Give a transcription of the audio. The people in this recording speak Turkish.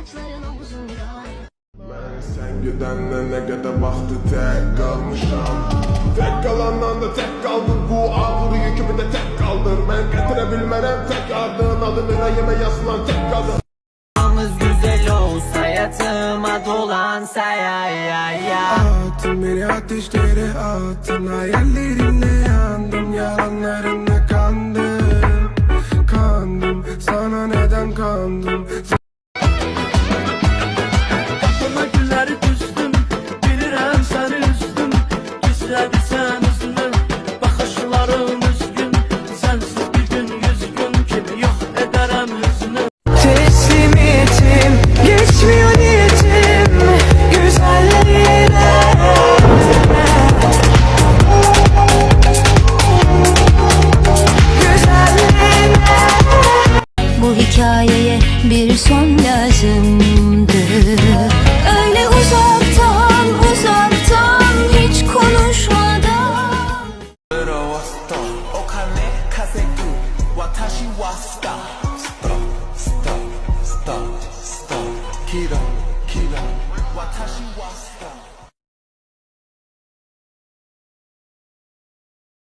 saçların omzunda. Ben sen gidenden ne kadar baktı tek kalmışam. Tek kalandan da tek kaldım. Bu ağır yükümü de tek kaldım. Ben getirebilmem tek ardın. Adını yüreğime yazılan tek kadın. Güzel olsa hayatıma dolansa ya ya ya. Attın beni ateşlere attın. Hayallerinle yandım. Yalanlarına kandım. Kandım sana neden kandım. Kapıma günleri düştüm, bilirəm səni üzdüm. Gizlədi sən üzünü, baxışların üzgün. Sənsiz bir gün 100 gün kimi yox edərəm hüznü. Teslimiyetim geçmiyor niyetim güzelliğine. Güzelliğine. Bu hikayeye bir son lazımdı. Öyle uzaktan uzaktan hiç konuşmadan. Kira, Kira, Watashi wa star.